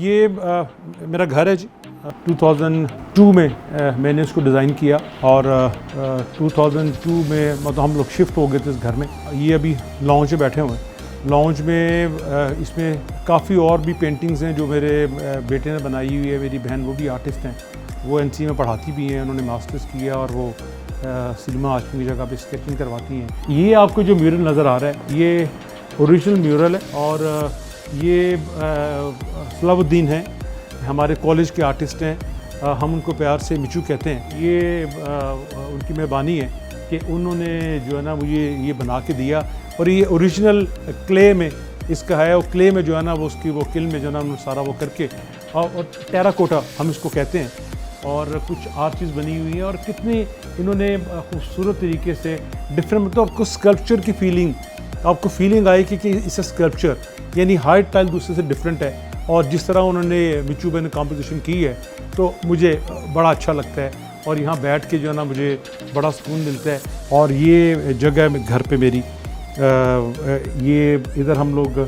یہ میرا گھر ہے جی. 2002 میں میں نے اس کو ڈیزائن کیا اور 2002 میں مطلب ہم لوگ شفٹ ہو گئے تھے اس گھر میں. یہ ابھی لانچ میں بیٹھے ہوئے ہیں. لانچ میں اس میں کافی اور بھی پینٹنگز ہیں جو میرے بیٹے نے بنائی ہوئی ہے. میری بہن وہ بھی آرٹسٹ ہیں, وہ این سی میں پڑھاتی بھی ہیں, انہوں نے ماسٹرز کیا اور وہ سلما ہاشمی کی جگہ پہ اسکیچنگ کرواتی ہیں. یہ آپ کو جو میورل نظر آ رہا ہے یہ اوریجنل میورل ہے اور یہ صلاح الدین ہیں, ہمارے کالج کے آرٹسٹ ہیں, ہم ان کو پیار سے مچو کہتے ہیں. یہ ان کی مہربانی ہے کہ انہوں نے جو ہے نا مجھے یہ بنا کے دیا اور یہ اوریجنل کلے میں اس کا ہے. وہ کلے میں جو ہے نا وہ اس کی وہ کل میں جو ہے نا انہوں نے سارا وہ کر کے اور ٹیرا کوٹا ہم اس کو کہتے ہیں اور کچھ اور چیز بنی ہوئی ہے. اور کتنی انہوں نے خوبصورت طریقے سے ڈفرینٹ مطلب آپ کو اسکلپچر کی فیلنگ آپ کو فیلنگ آئی کہ اس اسکلپچر یعنی ہر ٹائل دوسرے سے ڈفرینٹ ہے. اور جس طرح انہوں نے مچو بھائی نے کمپوزیشن کی ہے تو مجھے بڑا اچھا لگتا ہے اور یہاں بیٹھ کے جو ہے نا مجھے بڑا سکون ملتا ہے. اور یہ جگہ ہے گھر پہ میری, یہ ادھر ہم لوگ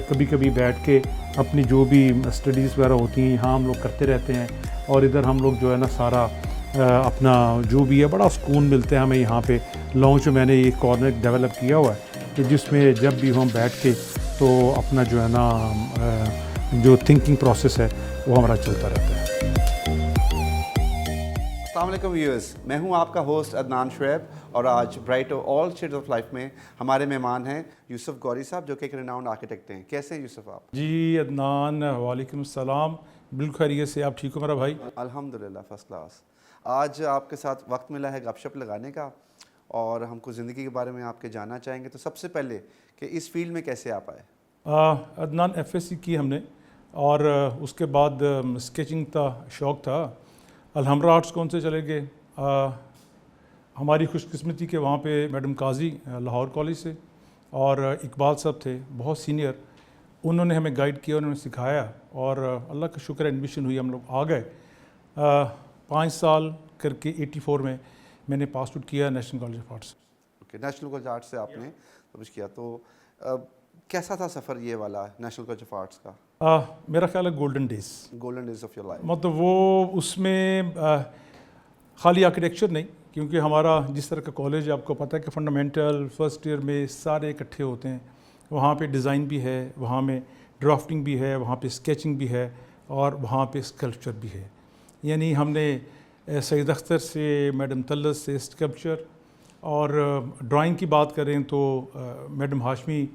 کبھی کبھی بیٹھ کے اپنی جو بھی اسٹڈیز وغیرہ ہوتی ہیں یہاں ہم لوگ کرتے رہتے ہیں. اور ادھر ہم لوگ جو ہے نا سارا اپنا جو بھی ہے بڑا سکون ملتا ہے ہمیں یہاں پہ. لانچ میں نے یہ کارنر ڈیولپ کیا ہوا ہے کہ جس میں جب بھی ہم بیٹھ کے تو اپنا جو ہے نا جو تھنکنگ پروسیس ہے وہ ہمارا چلتا رہتا ہے. السلام علیکم ویورز, میں ہوں آپ کا ہوسٹ عدنان شعیب اور آج bright all sheds of life میں ہمارے مہمان ہیں یوسف گوری صاحب جو کہ ایک ریناؤنڈ آرکیٹیکٹ ہیں. کیسے ہیں یوسف آپ؟ جی عدنان, وعلیکم السلام. بالکل خیریت سے, آپ ٹھیک ہو میرا بھائی؟ الحمدللہ فرسٹ کلاس. آج آپ کے ساتھ وقت ملا ہے گپ شپ لگانے کا اور ہم کو زندگی کے بارے میں آپ کے جاننا چاہیں گے. تو سب سے پہلے کہ اس فیلڈ میں کیسے آپ آئے؟ عدنان ایف ایس سی کی ہم نے اور اس کے بعد اسکیچنگ کا شوق تھا. الحمرا آرٹس کون سے چلے گئے. ہماری خوش قسمتی کہ وہاں پہ میڈم قاضی لاہور کالج سے اور اقبال صاحب تھے بہت سینئر, انہوں نے ہمیں گائیڈ کیا, انہوں نے سکھایا اور اللہ کا شکر ایڈمیشن ہوئی, ہم لوگ آ گئے. 5 سال کر کے 84 میں نے پاس آؤٹ کیا national college of arts. Okay, national college arts سے آپ نے کچھ کیا. تو کیسا تھا سفر یہ والا نیشنل کالج آف آرٹس کا؟ میرا خیال ہے golden days. Golden days of your life. مطلب وہ اس میں خالی آرکیٹیکچر نہیں, کیونکہ ہمارا جس طرح کا کالج آپ کو پتہ ہے کہ فنڈامنٹل فرسٹ ایئر میں سارے اکٹھے ہوتے ہیں. وہاں پہ ڈیزائن بھی ہے, وہاں میں ڈرافٹنگ بھی ہے, وہاں پہ اسکیچنگ بھی ہے اور وہاں پہ اسکلپچر بھی ہے. یعنی ہم نے سید اختر سے, میڈم طلت سے اسکلپچر, اور ڈرائنگ کی بات کریں تو میڈم ہاشمی,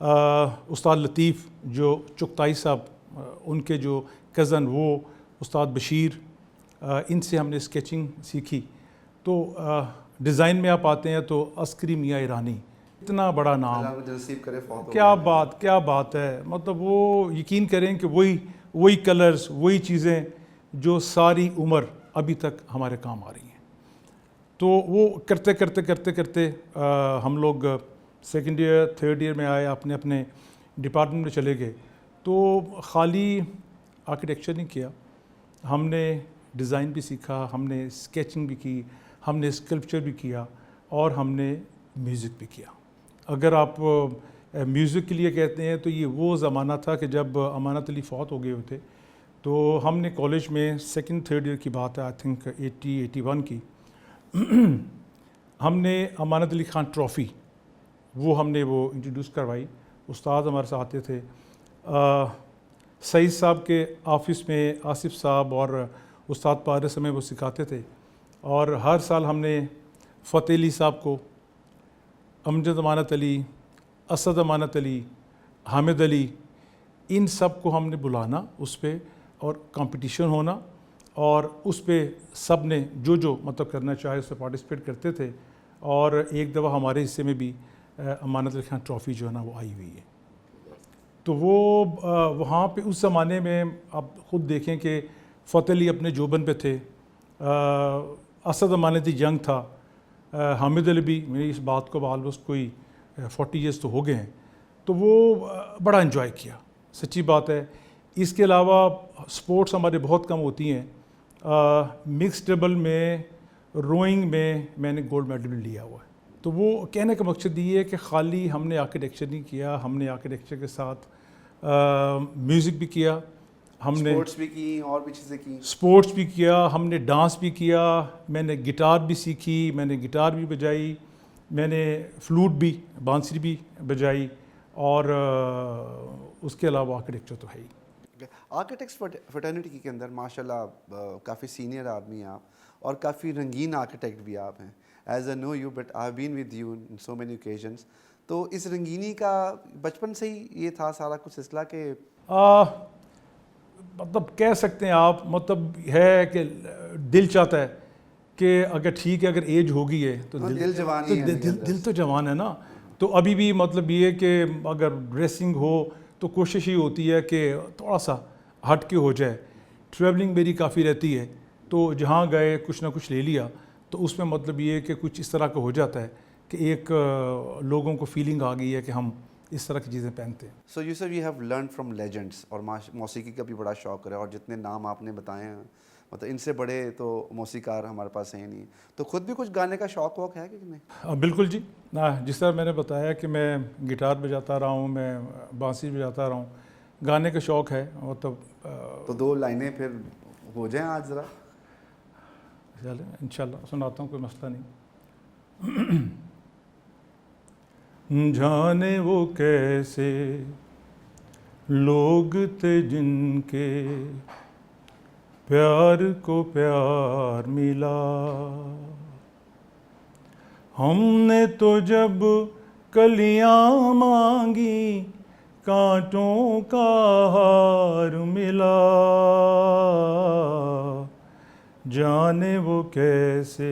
استاد لطیف جو چغتائی صاحب, ان کے جو کزن وہ استاد بشیر, ان سے ہم نے اسکیچنگ سیکھی. تو ڈیزائن میں آپ آتے ہیں تو عسکری میاں ایرانی, اتنا بڑا نام, کیا بات ہے. مطلب وہ یقین کریں کہ وہی کلرز, وہی چیزیں جو ساری عمر ابھی تک ہمارے کام آ رہی ہیں. تو وہ کرتے کرتے کرتے کرتے ہم لوگ سیکنڈ ایئر تھرڈ ایئر میں آئے, اپنے ڈپارٹمنٹ میں چلے گئے. تو خالی آرکیٹیکچر نہیں کیا, ہم نے ڈیزائن بھی سیکھا, ہم نے اسکیچنگ بھی کی, ہم نے اسکلپچر بھی کیا اور ہم نے میوزک بھی کیا. اگر آپ میوزک کے لیے کہتے ہیں تو یہ وہ زمانہ تھا کہ جب امانت علی فوت ہو گئے ہوئے تھے. تو ہم نے کالج میں سیکنڈ تھرڈ ایئر کی بات ہے, آئی تھنک 81 کی, ہم نے امانت علی خان ٹرافی ہم نے انٹروڈیوس کروائی. استاد ہمارے ساتھ آتے تھے, سعید صاحب کے آفس میں آصف صاحب اور استاد پارس ہمیں وہ سکھاتے تھے. اور ہر سال ہم نے فتح علی صاحب کو, امجد امانت علی, اسد امانت علی, حامد علی, ان سب کو ہم نے بلانا اس پہ اور کمپٹیشن ہونا, اور اس پہ سب نے جو مطلب کرنا چاہے اس پہ پارٹیسپیٹ کرتے تھے. اور ایک دفعہ ہمارے حصے میں بھی امانت علی خان ٹرافی جو ہے نا وہ آئی ہوئی ہے. تو وہ وہاں پہ اس زمانے میں آپ خود دیکھیں کہ فتح علی اپنے جوبن پہ تھے, اسد امانتی جنگ تھا, حامد علی بھی, میری اس بات کو آلموسٹ کوئی 40 ایئرس تو ہو گئے ہیں. تو وہ بڑا انجوائے کیا, سچی بات ہے. اس کے علاوہ سپورٹس ہمارے بہت کم ہوتی ہیں. مکس ڈبل میں, روئنگ میں نے گولڈ میڈل بھی لیا ہوا ہے. تو وہ کہنے کا مقصد یہ ہے کہ خالی ہم نے آرکیٹیکچر نہیں کیا, ہم نے آرکیٹیکچر کے ساتھ میوزک بھی کیا, ہم نے اسپورٹس بھی کی اور بھی چیزیں کی؟ اسپورٹس بھی کیا، ہم نے ڈانس بھی کیا، میں نے گٹار بھی سیکھی، میں نے گٹار بھی بجائی، میں نے فلوٹ بھی، بانسری بھی بجائی، اور اس کے علاوہ آرکیٹیکچر تو ہے ہی. آرکیٹیکٹس فرٹرنیٹی کے اندر ماشاء اللہ کافی سینئر آدمی ہیں آپ، اور کافی رنگین آرکیٹیکٹ بھی آپ ہیں. As a know you but I been with you in so many occasions. تو اس رنگینی کا بچپن سے ہی یہ تھا سارا کچھ سلسلہ کہ مطلب کہہ سکتے ہیں آپ، مطلب ہے کہ دل چاہتا ہے کہ اگر ٹھیک ہے، اگر ایج ہو گئی ہے تو دل جوانی ہے دل تو جوان ہے نا. تو ابھی بھی مطلب یہ کہ اگر ڈریسنگ ہو تو کوشش ہی ہوتی ہے کہ تھوڑا سا ہٹ کے ہو جائے. ٹریولنگ میری کافی رہتی ہے، تو جہاں گئے کچھ نہ کچھ لے لیا، تو اس میں مطلب یہ کہ کچھ اس طرح کا ہو جاتا ہے کہ ایک لوگوں کو فیلنگ آ گئی ہے کہ ہم اس طرح کی چیزیں پہنتے ہیں. So you sir you have learn from Legendre's, اور موسیقی کا بھی بڑا شوق ہے، اور جتنے نام آپ نے بتائے ہیں مطلب ان سے بڑے تو موسیقار ہمارے پاس ہیں نہیں. تو خود بھی کچھ گانے کا شوق ووق ہے کہ نہیں؟ بالکل جی. جس طرح میں نے بتایا کہ میں گٹار بجاتا رہا ہوں، میں بانسری بجاتا رہا ہوں، گانے کا شوق ہے. مطلب تو 2 لائنیں پھر ہو جائیں آج ذرا. چلیں انشاءاللہ سناتا ہوں، کوئی مسئلہ نہیں. جانے وہ کیسے لوگ تھے جن کے پیار کو پیار ملا، ہم نے تو جب کلیاں مانگی کانٹوں کا ہار ملا. جانے وہ کیسے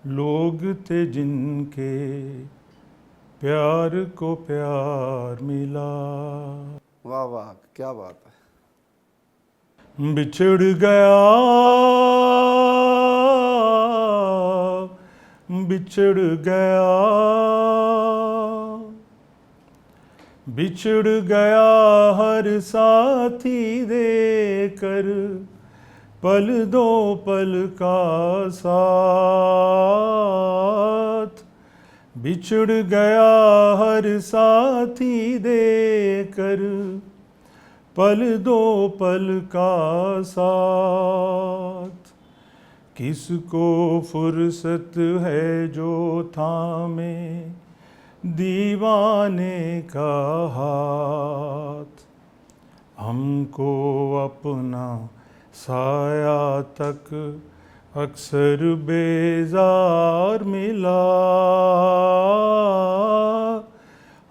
لوگ تھے جن کے پیار کو پیار ملا. واہ واہ، کیا بات ہے. بچھڑ گیا بچھڑ گیا بچھڑ گیا ہر ساتھی دے کر پل دو پل کا ساتھ. بچھڑ گیا ہر ساتھی دے کر پل دو پل کا ساتھ. کس کو فرصت ہے جو تھامے دیوانے کا ہاتھ. ہم کو اپنا سایہ تک اکثر بیزار ملا.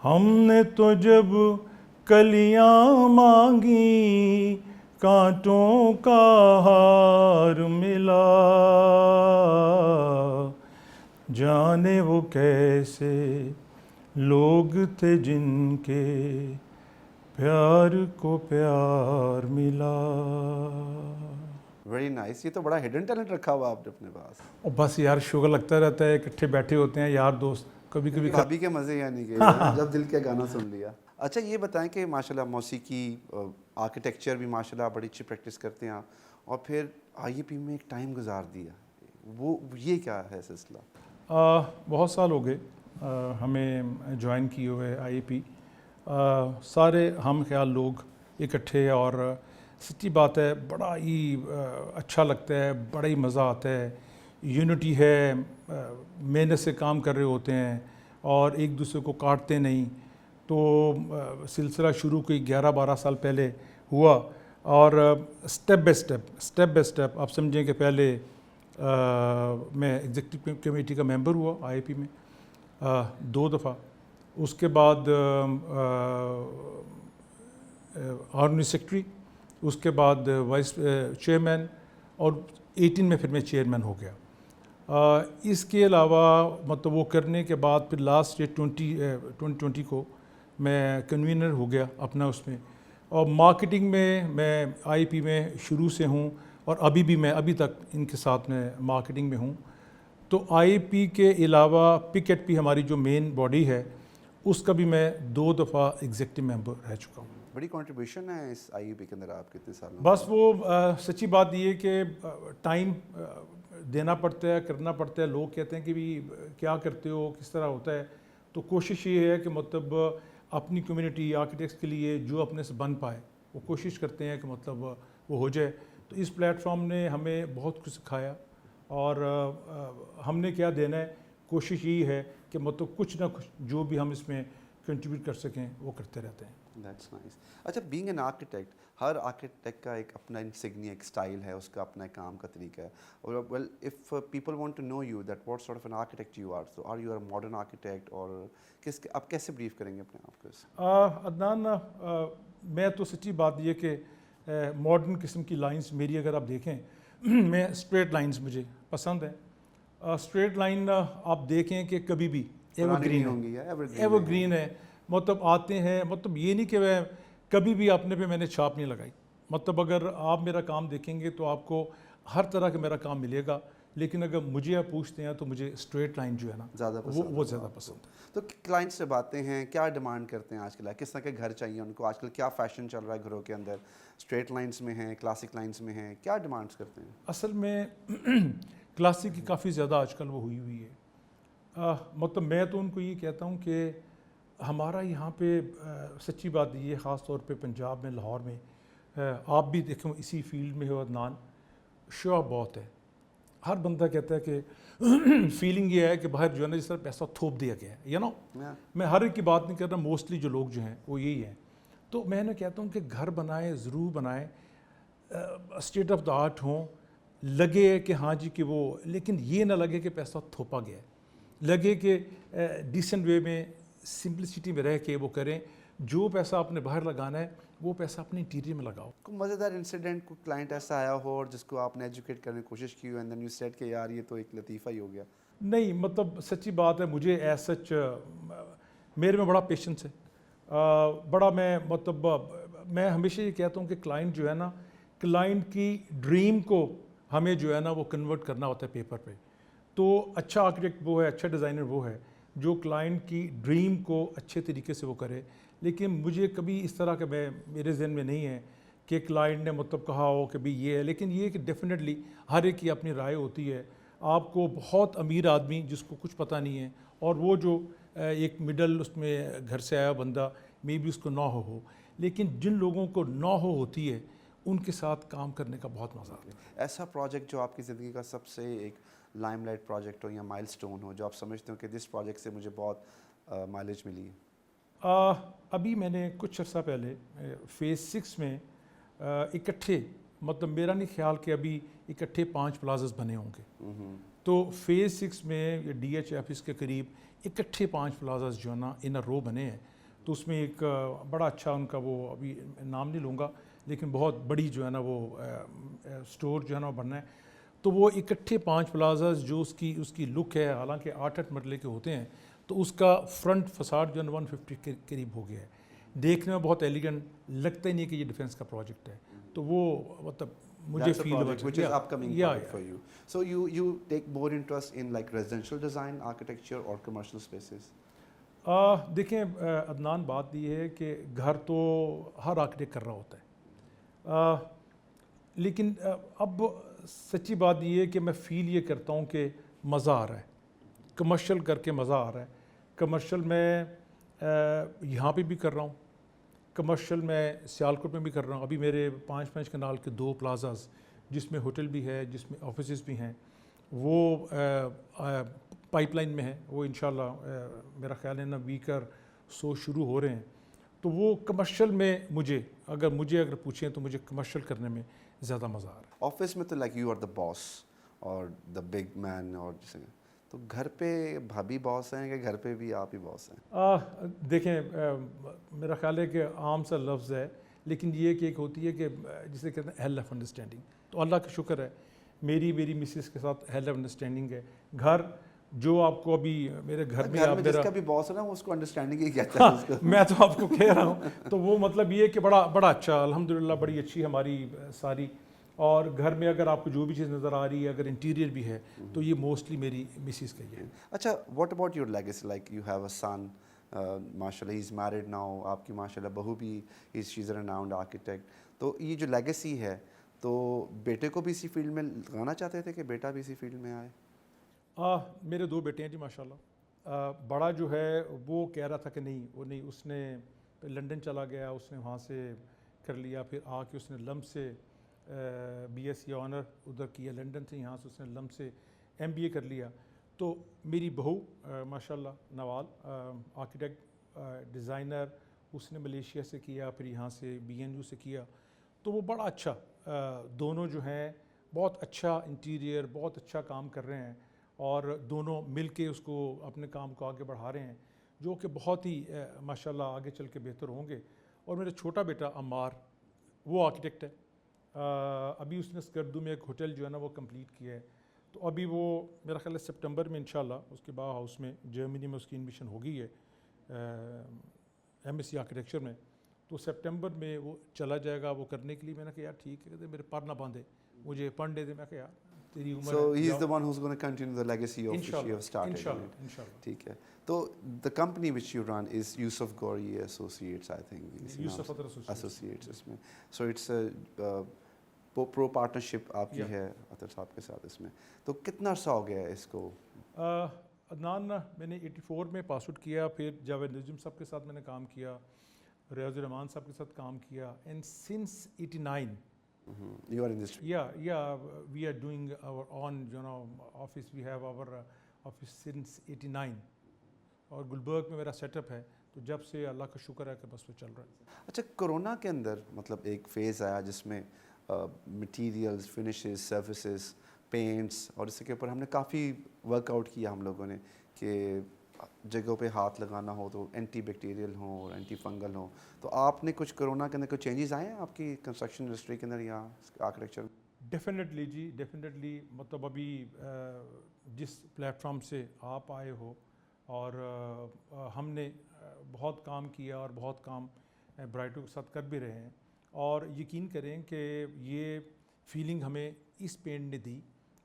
ہم نے تو جب کلیاں مانگی کانٹوں کا ہار ملا. جانے وہ کیسے لوگ تھے جن کے پیار کو پیار ملا. Very nice. یہ تو بڑا ہڈن ٹیلنٹ رکھا ہوا آپ نے اپنے پاس. اور بس یار شوگر لگتا رہتا ہے، اکٹھے بیٹھے ہوتے ہیں یار دوست، کبھی کبھی بھابھی کے مزے یعنی کہ جب دل کا گانا سن لیا. اچھا یہ بتائیں کہ ماشاءاللہ موسیقی، آرکیٹیکچر بھی ماشاءاللہ بڑی اچھی پریکٹس کرتے ہیں آپ، اور پھر آئی اے پی میں ایک ٹائم گزار دیا، وہ یہ کیا ہے سلسلہ؟ بہت سال ہو گئے ہمیں جوائن کیے ہوئے آئی اے پی. سارے ہم خیال لوگ اکٹھے، اور سچی بات ہے بڑا ہی اچھا لگتا ہے، بڑا ہی مزہ آتا ہے. یونٹی ہے، محنت سے کام کر رہے ہوتے ہیں اور ایک دوسرے کو کاٹتے نہیں. تو سلسلہ شروع کوئی 11-12 سال پہلے ہوا، اور اسٹیپ بائی اسٹیپ آپ سمجھیں کہ پہلے میں ایگزیکٹو کمیٹی کا ممبر ہوا آئی اے پی میں 2 دفعہ. اس کے بعد آرگنی سیکرٹری، اس کے بعد وائس چیئرمین، اور 18 میں پھر میں چیئرمین ہو گیا. اس کے علاوہ مطلب وہ کرنے کے بعد پھر لاسٹ ایئر 2020 کو میں کنوینر ہو گیا اپنا اس میں. اور مارکیٹنگ میں آئی پی میں شروع سے ہوں، اور ابھی تک ان کے ساتھ میں مارکیٹنگ میں ہوں. تو آئی پی کے علاوہ پک ایٹ پی ہماری جو مین باڈی ہے اس کا بھی میں 2 دفعہ ایگزیکٹو ممبر رہ چکا ہوں. بڑی کنٹریبیوشن ہے اس آئی اے پی کے اندر آپ کتنے سالوں؟ بس وہ سچی بات یہ کہ ٹائم دینا پڑتا ہے، کرنا پڑتا ہے. لوگ کہتے ہیں کہ بھی کیا کرتے ہو، کس طرح ہوتا ہے. تو کوشش یہ ہے کہ مطلب اپنی کمیونٹی آرکیٹیکٹس کے لیے جو اپنے سے بن پائے وہ کوشش کرتے ہیں کہ مطلب وہ ہو جائے. تو اس پلیٹ فارم نے ہمیں بہت کچھ سکھایا اور ہم نے کیا دینا ہے, کوشش یہی ہے کہ مطلب کچھ نہ کچھ جو بھی ہم اس میں کنٹریبیوٹ کر سکیں وہ کرتے رہتے ہیں. That's nice. اچھا, بینگ این آرکیٹیکٹ, ہر آرکیٹیکٹ کا ایک اپنا انسگنیا, ایک اسٹائل ہے, اس کا اپنا کام کا طریقہ ہے. اور well if people want to know you that what sort of an architect you are, so are you a modern architect, اور آپ کیسے بریف کریں گے اپنے آپ کو؟ عدنان, میں تو سچی بات یہ کہ ماڈرن قسم کی لائنز میری اگر آپ دیکھیں, میں اسٹریٹ لائنز مجھے پسند ہیں. اسٹریٹ لائن آپ دیکھیں کہ کبھی بھی ایور گرین ہے, مطلب آتے ہیں, مطلب یہ نہیں کہ میں کبھی بھی اپنے پہ میں نے چھاپ نہیں لگائی. مطلب اگر آپ میرا کام دیکھیں گے تو آپ کو ہر طرح کا میرا کام ملے گا, لیکن اگر مجھے آپ پوچھتے ہیں تو مجھے اسٹریٹ لائن جو ہے نا وہ زیادہ پسند ہے. تو کلائنٹ سے باتیں ہیں, کیا ڈیمانڈ کرتے ہیں آج کل, کس طرح کے گھر چاہیے ان کو, آج کل کیا فیشن چل رہا ہے گھروں کے اندر, اسٹریٹ لائنس میں ہیں, کلاسک لائنس میں ہیں, کیا ڈیمانڈس کرتے ہیں؟ اصل میں کلاسک کی کافی زیادہ آج کل وہ ہوئی ہے. مطلب میں تو ان کو یہ کہتا ہوں کہ ہمارا یہاں پہ سچی بات یہ, خاص طور پہ پنجاب میں, لاہور میں, آپ بھی دیکھیں اسی فیلڈ میں ہو عدنان, شو بہت ہے. ہر بندہ کہتا ہے کہ فیلنگ یہ ہے کہ باہر جو ہے نا جس طرح پیسہ تھوپ دیا گیا ہے, میں ہر ایک کی بات نہیں کر رہا, موسٹلی جو لوگ جو ہیں وہ یہی ہیں. تو میں نے کہتا ہوں کہ گھر بنائیں, ضرور بنائیں, اسٹیٹ آف دا آرٹ ہوں, لگے کہ ہاں جی کہ وہ, لیکن یہ نہ لگے کہ پیسہ تھوپا گیا ہے, لگے کہ ڈیسنٹ وے میں, سمپلسٹی میں رہ کے وہ کریں. جو پیسہ آپ نے باہر لگانا ہے وہ پیسہ اپنے انٹیریئر میں لگاؤ. کوئی مزیدار انسیڈنٹ, کوئی کلائنٹ ایسا آیا ہو اور جس کو آپ نے ایجوکیٹ کرنے کی کوشش کی ہو, اینڈ دین یو سیڈ کہ یار یہ تو ایک لطیفہ ہی ہو گیا؟ نہیں, مطلب سچی بات ہے, مجھے ایز سچ میرے میں بڑا پیشنس ہے, بڑا میں مطلب میں ہمیشہ یہ کہتا ہوں کہ کلائنٹ جو ہے نا, کلائنٹ کی ڈریم کو ہمیں جو ہے نا وہ کنورٹ کرنا ہوتا ہے پیپر پہ. تو اچھا آرکیٹیکٹ وہ ہے, اچھا ڈیزائنر وہ ہے جو کلائنٹ کی ڈریم کو اچھے طریقے سے وہ کرے. لیکن مجھے کبھی اس طرح کہ میرے ذہن میں نہیں ہے کہ کلائنٹ نے مطلب کہا ہو کہ بھی یہ ہے. لیکن یہ کہ ڈیفینیٹلی ہر ایک کی اپنی رائے ہوتی ہے. آپ کو بہت امیر آدمی جس کو کچھ پتہ نہیں ہے, اور وہ جو ایک مڈل اس میں گھر سے آیا بندہ, مے بی اس کو نہ ہو, لیکن جن لوگوں کو نہ ہوتی ہے ان کے ساتھ کام کرنے کا بہت مزہ آتا ہے. ایسا پروجیکٹ جو آپ کی زندگی کا سب سے ایک لائم لائٹ پروجیکٹ ہو یا مائل سٹون ہو, جو آپ سمجھتے ہو کہ جس پروجیکٹ سے مجھے بہت مائلیج ملی ہے؟ ابھی میں نے کچھ عرصہ پہلے فیز 6 میں اکٹھے, مطلب میرا نہیں خیال کہ ابھی اکٹھے 5 پلازاز بنے ہوں گے. تو فیز 6 میں ڈی ایچ آفس کے قریب اکٹھے 5 پلازاز جو ہے نا ان رو بنے ہیں. تو اس میں ایک بڑا اچھا ان کا, وہ ابھی نام نہیں لوں گا, لیکن بہت بڑی جو ہے نا وہ اسٹور جو ہے نا وہ بننا ہے. تو وہ اکٹھے 5 پلازاز جو اس کی لک ہے, حالانکہ 8 مرلے کے ہوتے ہیں, تو اس کا فرنٹ فساڈ جو ہے 150 کے قریب ہو گیا ہے. دیکھنے میں بہت ایلیگنٹ, لگتا ہی نہیں کہ یہ ڈیفینس کا پروجیکٹ ہے. تو وہ مطلب مجھے فیل ہوا which is upcoming project for you. So you take more interest in like residential design, architecture or commercial spaces? دیکھیں عدنان, بات یہ ہے کہ گھر تو ہر آرکیٹیکٹ کر رہا ہوتا ہے, لیکن اب سچی بات یہ ہے کہ میں فیل یہ کرتا ہوں کہ مزہ آ رہا ہے, کمرشل کر کے مزہ آ رہا ہے. کمرشل میں یہاں پہ بھی کر رہا ہوں, کمرشل میں سیالکوٹ میں بھی کر رہا ہوں. ابھی میرے 5 کنال کے 2 پلازاز جس میں ہوٹل بھی ہے, جس میں آفیسز بھی ہیں, وہ پائپ لائن میں ہیں. وہ انشاءاللہ میرا خیال ہے نا ویکر سو شروع ہو رہے ہیں. تو وہ کمرشل میں اگر پوچھیں تو مجھے کمرشل کرنے میں زیادہ مزہ آ رہا ہے. آفس میں تو لائک یو آر دا باس اور دا بگ مین, اور جسے تو گھر پہ بھابھی باس ہیں کہ گھر پہ بھی آپ ہی باس ہیں؟ دیکھیں میرا خیال ہے کہ عام سا لفظ ہے, لیکن یہ کہ ایک ہوتی ہے کہ جسے کہتے ہیں ہیل آف انڈرسٹینڈنگ. تو اللہ کا شکر ہے میری مسز کے ساتھ ہیل آف انڈرسٹینڈنگ ہے. گھر جو آپ کو ابھی میرے گھر میں آپ جس کا بھی باس ہے نا اس کو انڈرسٹینڈنگ ہی کہتا ہے. میں تو آپ کو کہہ رہا ہوں, تو وہ مطلب یہ کہ بڑا اچھا الحمدللہ, بڑی اچھی ہماری ساری. اور گھر میں اگر آپ کو جو بھی چیز نظر آ رہی ہے, اگر انٹیریئر بھی ہے, تو یہ موسٹلی میری مسز کا ہی ہے. اچھا, what about your legacy, like you have a son, ماشاء اللہ ہی از میرڈ ناؤ, آپ کی ماشاء اللہ بہو بھی شی از اے ریناؤنڈ آرکیٹیکٹ. تو یہ جو لیگیسی ہے, تو بیٹے کو بھی اسی فیلڈ میں لگانا چاہتے تھے کہ بیٹا بھی اسی فیلڈ میں آئے؟ میرے 2 بیٹے ہیں جی ماشاء اللہ. بڑا جو ہے وہ کہہ رہا تھا کہ نہیں, اس نے لنڈن چلا گیا, اس نے وہاں سے کر لیا, پھر آ کے اس نے لم سے BSc آنر ادھر کیا لنڈن سے, یہاں سے اس نے لم سے MBA کر لیا. تو میری بہو ماشاءاللہ نوال آرکیٹیکٹ ڈیزائنر, اس نے ملیشیا سے کیا, پھر یہاں سے BNU سے کیا. تو وہ بڑا اچھا دونوں جو ہیں بہت اچھا انٹیریئر, بہت اچھا کام کر رہے ہیں, اور دونوں مل کے اس کو اپنے کام کو آگے بڑھا رہے ہیں, جو کہ بہت ہی ماشاءاللہ آگے چل کے بہتر ہوں گے. اور میرا چھوٹا بیٹا عمار وہ آرکیٹیکٹ ہے, ابھی اس نے اسکردو میں ایک ہوٹل جو ہے نا وہ کمپلیٹ کیا ہے. تو ابھی وہ میرا خیال ہے سپٹمبر میں انشاءاللہ اس کے بعد ہاؤس میں جرمنی میں اس کی ایڈمیشن ہو گئی ہے MSc آرکیٹیکچر میں. تو سپٹمبر میں وہ چلا جائے گا وہ کرنے کے لیے. میں نے کہا یار ٹھیک ہے, میرے پر نہ باندھے, مجھے پڑھنے دے. میں کہا یار تیری عمر So he is the one who's going to continue the legacy of which you have started. Inshallah. ٹھیک ہے. تو the company which you run is Yusuf Gori Associates, I think. Yusuf Athar Associates اس میں. So it's a pro partnership آپ کی ہے اطہر صاحب کے ساتھ اس میں. تو کتنا عرصہ ہو گیا ہے اس کو؟ عدنان میں نے 84 میں پاس آؤٹ کیا, پھر جاوید نجم صاحب کے ساتھ میں نے کام کیا, ریاض الرحمان صاحب کے ساتھ کام کیا, and since 89 you are in this. Yeah, we are doing our own office. We have our office since 89 اور گلبرگ میں میرا سیٹ اپ ہے. تو جب سے اللہ کا شکر ہے کہ بس وہ چل رہا ہے. اچھا, کرونا کے اندر مطلب ایک فیز آیا جس میں مٹیریلز, فنشز, سروسز, پینٹس, اور اس کے اوپر ہم نے کافی ورک آؤٹ کیا ہم لوگوں نے کہ جگہوں پہ ہاتھ لگانا ہو تو اینٹی بیکٹیریل ہوں اور اینٹی فنگل ہوں. تو آپ نے کچھ کرونا کے اندر کوئی چینجز آئے ہیں آپ کی کنسٹرکشن انڈسٹری کے اندر یا آرکیٹیکچر میں؟ ڈیفینیٹلی جی, ڈیفینیٹلی. مطلب ابھی جس پلیٹ فارم سے آپ آئے ہو اور ہم نے بہت کام کیا اور بہت کام برائٹو کے ساتھ کر بھی رہے ہیں, اور یقین کریں کہ یہ فیلنگ ہمیں اس پینٹ نے دی,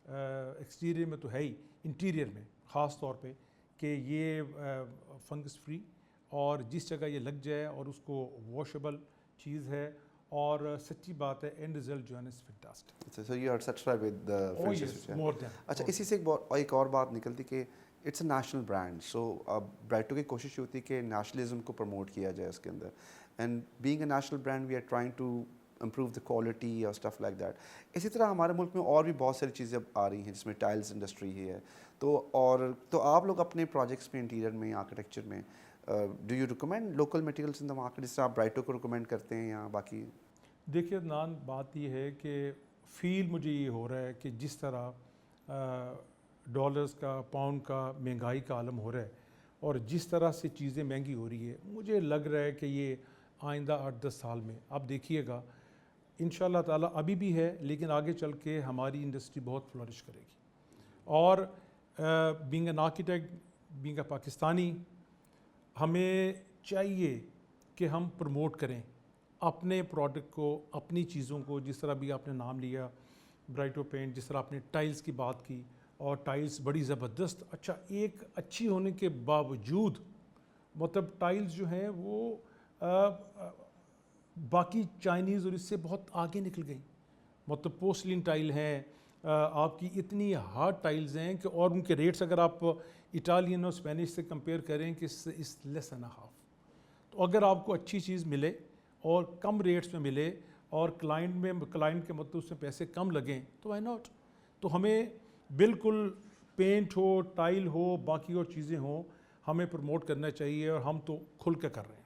ایکسٹیریئر میں تو ہے ہی, انٹیریئر میں خاص طور پہ, کہ یہ فنگس فری اور جس جگہ یہ لگ جائے اور اس کو واشیبل چیز ہے, اور سچی بات ہے اینڈ رزلٹ جو ہے نا فینٹاسٹک. اچھا, so you are satisfied with the finishes. اچھا, اسی سے ایک اور بات نکلتی کہ it's a national brand. So اب برائٹو کی کوشش ہوتی ہے کہ نیشنلزم کو پروموٹ کیا جائے اس کے اندر, and being a national brand we are trying to improve the quality اور اسٹف لائک دیٹ. اسی طرح ہمارے ملک میں اور بھی بہت ساری چیزیں اب آ رہی ہیں جس میں ٹائلز انڈسٹری ہی ہے. تو آپ لوگ اپنے پروجیکٹس میں, انٹیریئر میں, آرکیٹیکچر میں, do you recommend local materials in the market جس طرح آپ برائٹو کو ریکمینڈ کرتے ہیں یا باقی؟ دیکھیے عدنان, بات یہ ہے کہ فیل مجھے یہ ہو رہا ہے کہ جس طرح ڈالرز کا, پاؤنڈ کا, مہنگائی کا عالم ہو رہا ہے, اور جس طرح سے چیزیں مہنگی ہو رہی ہے, مجھے لگ رہا ہے کہ یہ آئندہ 8-10 سال میں آپ دیکھیے گا انشاءاللہ تعالیٰ, ابھی بھی ہے لیکن آگے چل کے ہماری انڈسٹری بہت فلورش کرے گی. اور being an architect, being a Pakistani, ہمیں چاہیے کہ ہم پروموٹ کریں اپنے پروڈکٹ کو, اپنی چیزوں کو. جس طرح بھی آپ نے نام لیا برائٹو پینٹ, جس طرح آپ نے ٹائلز کی بات کی, اور ٹائلز بڑی زبردست. اچھا, ایک اچھی ہونے کے باوجود مطلب ٹائلز جو ہیں وہ باقی چائنیز اور اس سے بہت آگے نکل گئی. مطلب پورسلین ٹائل ہیں آپ کی, اتنی ہارڈ ٹائلز ہیں کہ, اور ان کے ریٹس اگر آپ اٹالین اور اسپینش سے کمپیئر کریں کہ اس لیس اینڈ ہاف. تو اگر آپ کو اچھی چیز ملے اور کم ریٹس میں ملے اور کلائنٹ کے مطلب اس میں پیسے کم لگیں تو وائی ناٹ. تو ہمیں بالکل پینٹ ہو, ٹائل ہو, باقی اور چیزیں ہوں, ہمیں پروموٹ کرنا چاہیے, اور ہم تو کھل کے کر رہے ہیں.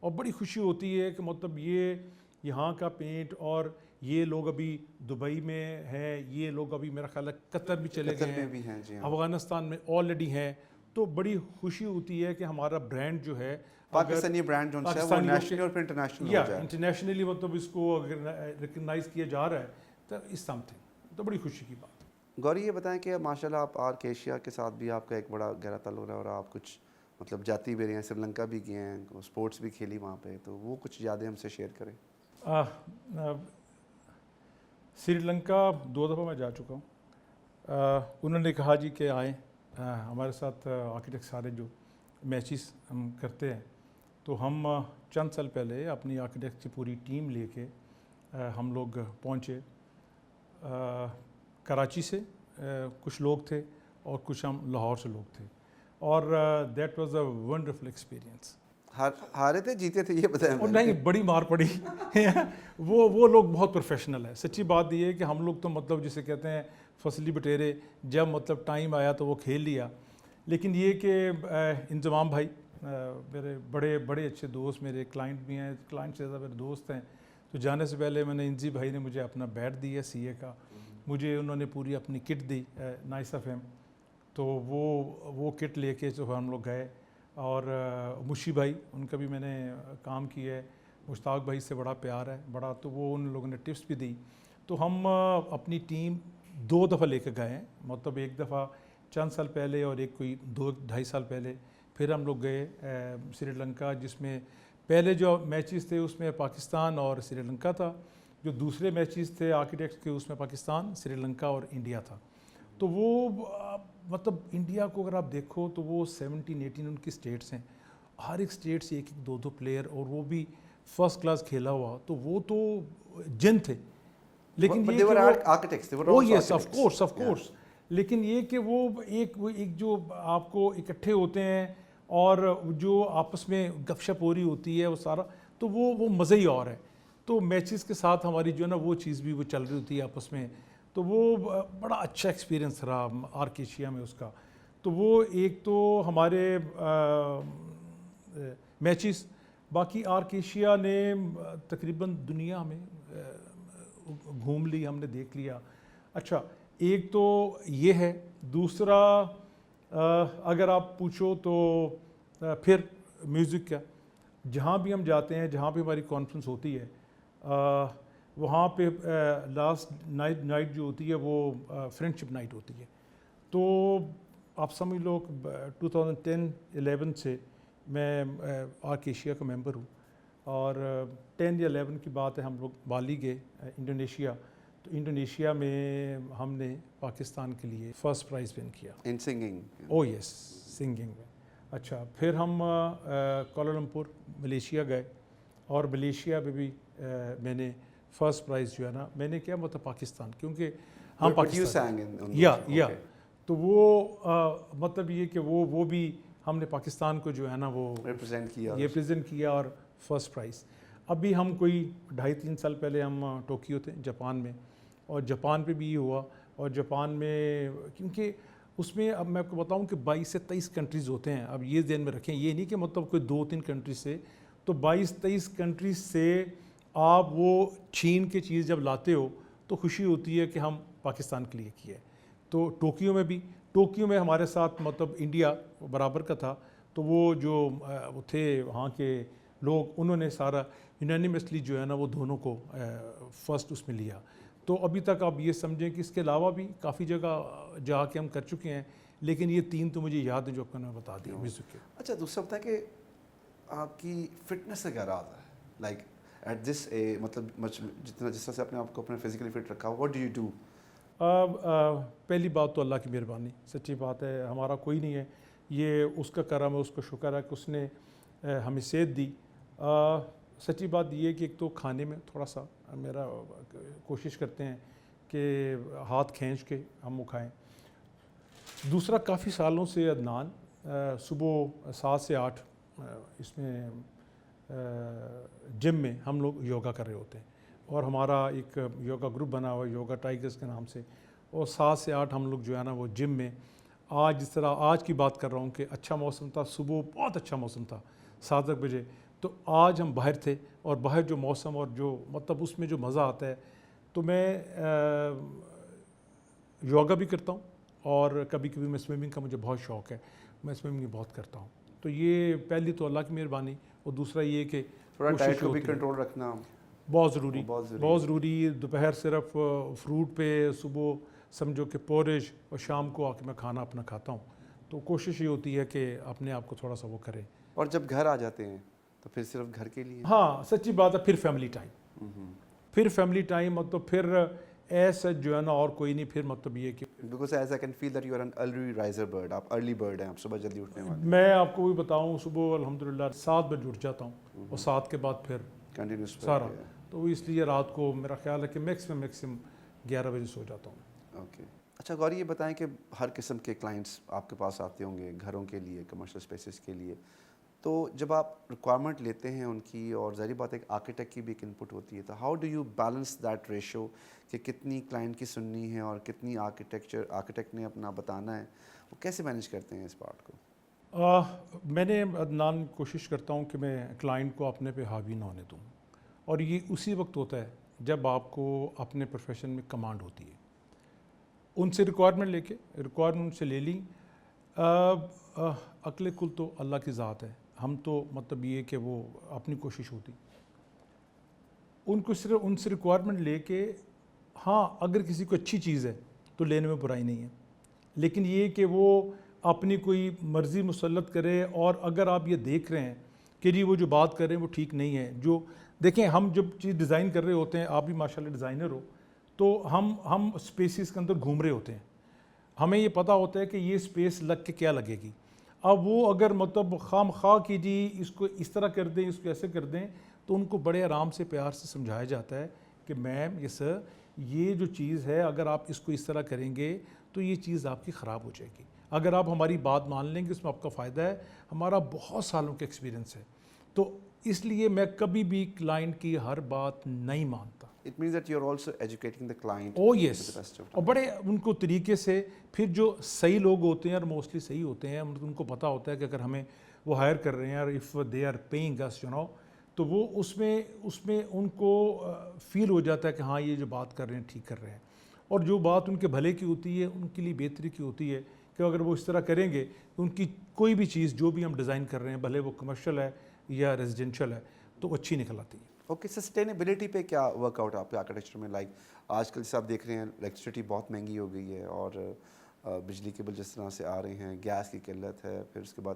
اور بڑی خوشی ہوتی ہے کہ مطلب یہ یہاں کا پینٹ, اور یہ لوگ ابھی دبئی میں ہیں, یہ لوگ ابھی میرا خیال ہے قطر بھی چلے گئے ہیں, افغانستان میں آلریڈی ہیں. تو بڑی خوشی ہوتی ہے کہ ہمارا برانڈ جو ہے پاکستانی برانڈ جو ہے وہ نیشنل اور انٹرنیشنل ہو جائے, انٹرنیشنلی مطلب اس کو ریکگنائز کیا جا رہا ہے, تو اس سم تھنگ, تو بڑی خوشی کی بات. گوری یہ بتائیں کہ ماشاءاللہ آپ آرک ایشیا کے ساتھ بھی آپ کا ایک بڑا گہرا تعلق ہے, اور آپ کچھ مطلب جاتی بھی رہے ہیں, سری لنکا بھی گئے ہیں, اسپورٹس بھی کھیلی وہاں پہ, تو وہ کچھ یادیں ہم سے شیئر کریں. سری لنکا 2 دفعہ میں جا چکا ہوں. انہوں نے کہا جی کہ آئیں ہمارے ساتھ آرکیٹیکٹ سارے جو میچز ہم کرتے ہیں, تو ہم چند سال پہلے اپنی آرکیٹیکٹ کی پوری ٹیم لے کے ہم لوگ پہنچے. کراچی سے کچھ لوگ تھے اور کچھ ہم لاہور سے لوگ تھے, اور that was a wonderful experience. ہارے تھے جیتے تھے یہ بتائیں. اور نہیں بڑی مار پڑی. وہ لوگ بہت پروفیشنل ہیں. سچی بات یہ ہے کہ ہم لوگ تو مطلب جسے کہتے ہیں فصلی بٹیرے, جب مطلب ٹائم آیا تو وہ کھیل لیا. لیکن یہ کہ انضمام بھائی میرے بڑے اچھے دوست, میرے کلائنٹ بھی ہیں, کلائنٹ سے زیادہ میرے دوست ہیں. تو جانے سے پہلے میں نے انزی بھائی نے مجھے اپنا بیٹ دیا سی اے کا, مجھے انہوں نے پوری اپنی کٹ دی نائس ایف ایم. تو وہ کٹ لے کے جو ہم لوگ گئے. اور مشی بھائی ان کا بھی میں نے کام کیا ہے, مشتاق بھائی سے بڑا پیار ہے بڑا, تو وہ ان لوگوں نے ٹپس بھی دی. تو ہم اپنی ٹیم 2 دفعہ لے کے گئے ہیں, مطلب ایک دفعہ چند سال پہلے اور ایک کوئی 2-2.5 سال پہلے. پھر ہم لوگ گئے سری لنکا, جس میں پہلے جو میچز تھے اس میں پاکستان اور سری لنکا تھا, جو دوسرے میچز تھے آرکیٹیکٹس کے اس میں پاکستان, سری لنکا اور انڈیا تھا. تو وہ مطلب انڈیا کو اگر آپ دیکھو تو وہ 17-18 ان کی اسٹیٹس ہیں, ہر ایک اسٹیٹ سے 1-2 پلیئر, اور وہ بھی فرسٹ کلاس کھیلا ہوا. تو وہ تو جن تھے. لیکن یہ یس آف کورس لیکن یہ کہ وہ ایک جو آپ کو اکٹھے ہوتے ہیں اور جو آپس میں گپ شپ ہو رہی ہوتی ہے وہ سارا, تو وہ مزہ ہی اور ہے. تو میچز کے ساتھ ہماری جو ہے نا وہ چیز بھی وہ چل رہی ہوتی ہے آپس میں. تو وہ بڑا اچھا ایکسپیرینس رہا آرک ایشیا میں اس کا. تو وہ ایک تو ہمارے میچز, باقی آرک ایشیا نے تقریباً دنیا میں گھوم لی, ہم نے دیکھ لیا. اچھا ایک تو یہ ہے. دوسرا اگر آپ پوچھو تو پھر میوزک کا, جہاں بھی ہم جاتے ہیں, جہاں بھی ہماری کانفرنس ہوتی ہے, وہاں پہ لاسٹ نائٹ جو ہوتی ہے وہ فرینڈ شپ نائٹ ہوتی ہے. تو آپ سمجھ لو 2010-11 سے میں آرک ایشیا کا ممبر ہوں, اور 10 یا 11 کی بات ہے, ہم لوگ بالی گئے انڈونیشیا. تو انڈونیشیا میں ہم نے پاکستان کے لیے فرسٹ پرائز ون کیا ان سنگنگ. او یس, سنگنگ میں. اچھا پھر ہم کوالالمپور ملیشیا گئے, اور ملیشیا میں بھی میں نے فرسٹ پرائز جو ہے نا میں نے کیا مطلب پاکستان, کیونکہ ہم پاکستان یا تو وہ مطلب یہ کہ وہ بھی ہم نے پاکستان کو جو ہے نا وہ ریپرزینٹ کیا اور فرسٹ پرائز. ابھی ہم کوئی 2.5-3 سال پہلے ہم ٹوکیو تھے جاپان میں, اور جاپان پہ بھی یہ ہوا. اور جاپان میں کیونکہ اس میں اب میں آپ کو بتاؤں کہ 22 سے 23 کنٹریز ہوتے ہیں. اب یہ ذہن میں رکھیں, یہ نہیں کہ مطلب کوئی 2-3 کنٹریز سے, تو 22-23 کنٹریز سے آپ وہ چھین کے چیز جب لاتے ہو تو خوشی ہوتی ہے کہ ہم پاکستان کے لیے کیا ہے. تو ٹوکیو میں ہمارے ساتھ مطلب انڈیا برابر کا تھا. تو وہ جو تھے وہاں کے لوگ, انہوں نے سارا یونینیمسلی جو ہے نا وہ دونوں کو فرسٹ اس میں لیا. تو ابھی تک آپ یہ سمجھیں کہ اس کے علاوہ بھی کافی جگہ جا کے ہم کر چکے ہیں, لیکن یہ 3 تو مجھے یاد ہیں جو آپ نے بتا دیا میوزک کے. اچھا دوسرا بتا کہ آپ کی فٹنس سے کیا رہا ہے, لائک ایٹ دس مطلب جس طرح سے آپ نے آپ کو اپنے فزیکلی فٹ رکھا, واٹ ڈو یو ڈو؟ پہلی بات تو اللہ کی مہربانی, سچی بات ہے, ہمارا کوئی نہیں ہے, یہ اس کا کرم ہے, اس کا شکر ہے کہ اس نے ہمیں صحت دی. سچی بات یہ ہے کہ ایک تو کھانے میں تھوڑا سا میرا کوشش کرتے ہیں کہ ہاتھ کھینچ کے ہم وہ کھائیں. دوسرا کافی سالوں سے عدنان صبح 7 سے 8 اس میں جم میں ہم لوگ یوگا کر رہے ہوتے ہیں, اور ہمارا ایک یوگا گروپ بنا ہوا ہے یوگا ٹائگرز کے نام سے, اور 7 سے 8 ہم لوگ جو ہے نا وہ جم میں. آج جس طرح آج کی بات کر رہا ہوں کہ اچھا موسم تھا, صبح بہت اچھا موسم تھا 7 بجے, تو آج ہم باہر تھے, اور باہر جو موسم اور جو مطلب اس میں جو مزہ آتا ہے, تو میں یوگا بھی کرتا ہوں, اور کبھی کبھی میں سوئمنگ کا مجھے بہت شوق ہے, میں سوئمنگ بہت کرتا ہوں. تو یہ پہلی تو اللہ کی مہربانی, اور دوسرا یہ کہ تھوڑا ڈائٹ کو بھی کنٹرول رکھنا بہت ضروری. دوپہر صرف فروٹ پہ, صبح سمجھو کہ پورج, اور شام کو آ کے میں کھانا اپنا کھاتا ہوں. تو کوشش یہ ہوتی ہے کہ اپنے آپ کو تھوڑا سا وہ کریں. اور جب گھر آ جاتے ہیں تو پھر صرف گھر کے لیے؟ ہاں سچی بات ہے, پھر فیملی ٹائم مطلب پھر ایسا جو ہے نا اور کوئی نہیں. پھر مطلب یہ کہ because as I can feel that you are an early riser bird, آپ ارلی برڈ ہیں, آپ صبح جلدی اٹھنے والے. میں آپ کو بھی بتاؤں, صبح الحمدللہ 7 بجے اٹھ جاتا ہوں, اور 7 کے بعد پھر کنٹینیوس سارا. تو اس لیے رات کو میرا خیال ہے کہ میکسیمم 11 بجے سو جاتا ہوں. اوکے. اچھا غوری یہ بتائیں کہ ہر قسم کے کلائنٹس آپ کے پاس آتے ہوں گے گھروں کے لیے, کمرشل اسپیسز کے لیے, تو جب آپ ریکوائرمنٹ لیتے ہیں ان کی اور ظاہری بات ہے کہ آرکیٹیکٹ کی بھی ایک انپٹ ہوتی ہے، تو how do you balance that ratio کہ کتنی کلائنٹ کی سننی ہے اور کتنی آرکیٹیکٹ نے اپنا بتانا ہے، وہ کیسے مینیج کرتے ہیں اس پارٹ کو؟ میں نے عدنان کوشش کرتا ہوں کہ میں کلائنٹ کو اپنے پہ حاوی نہ ہونے دوں، اور یہ اسی وقت ہوتا ہے جب آپ کو اپنے پروفیشن میں کمانڈ ہوتی ہے. ان سے ریکوائرمنٹ سے لے لی. عقل کل تو اللہ کی ذات ہے، ہم تو مطلب یہ کہ وہ اپنی کوشش ہوتی. ان سے ریکوائرمنٹ لے کے، ہاں اگر کسی کو اچھی چیز ہے تو لینے میں برائی نہیں ہے، لیکن یہ کہ وہ اپنی کوئی مرضی مسلط کرے. اور اگر آپ یہ دیکھ رہے ہیں کہ جی وہ جو بات کر رہے ہیں وہ ٹھیک نہیں ہے، جو دیکھیں ہم جب چیز ڈیزائن کر رہے ہوتے ہیں، آپ بھی ماشاءاللہ ڈیزائنر ہو، تو ہم اسپیسیز کے اندر گھوم رہے ہوتے ہیں، ہمیں یہ پتہ ہوتا ہے کہ یہ اسپیس لگ کے کیا لگے گی. اب وہ اگر مطلب خام خواہ کی جی اس کو اس طرح کر دیں، اس کو ایسے کر دیں، تو ان کو بڑے آرام سے پیار سے سمجھایا جاتا ہے کہ میم یہ سر یہ جو چیز ہے اگر آپ اس کو اس طرح کریں گے تو یہ چیز آپ کی خراب ہو جائے گی. اگر آپ ہماری بات مان لیں گے اس میں آپ کا فائدہ ہے. ہمارا بہت سالوں کا ایکسپیرینس ہے، تو اس لیے میں کبھی بھی کلائنٹ کی ہر بات نہیں مانتا. It means that you're also educating the client. O yes, to the best of اور time. بڑے ان کو طریقے سے. پھر جو صحیح لوگ ہوتے ہیں اور موسٹلی صحیح ہوتے ہیں، ان کو پتہ ہوتا ہے کہ اگر ہمیں وہ ہائر کر رہے ہیں اور اف دے آر پیئنگ اس تو وہ اس میں ان کو فیل ہو جاتا ہے کہ ہاں یہ جو بات کر رہے ہیں ٹھیک کر رہے ہیں. اور جو بات ان کے بھلے کی ہوتی ہے، ان کے لیے بہتری کی ہوتی ہے کہ اگر وہ اس طرح کریں گے تو ان کی کوئی بھی چیز جو بھی ہم ڈیزائن کر رہے ہیں، بھلے وہ کمرشل ہے یا ریزیڈینشل ہے، تو وہ اچھی نکل آتی ہے. اوکے، سسٹینیبلٹی پہ کیا ورک آؤٹ آپ کے آرکیٹیکچر میں؟ لائک آج کل جیسے آپ دیکھ رہے ہیں الیکٹریسٹی بہت مہنگی ہو گئی ہے، اور بجلی کے بل جس طرح سے آ رہے ہیں، گیس کی قلت ہے، پھر اس کے بعد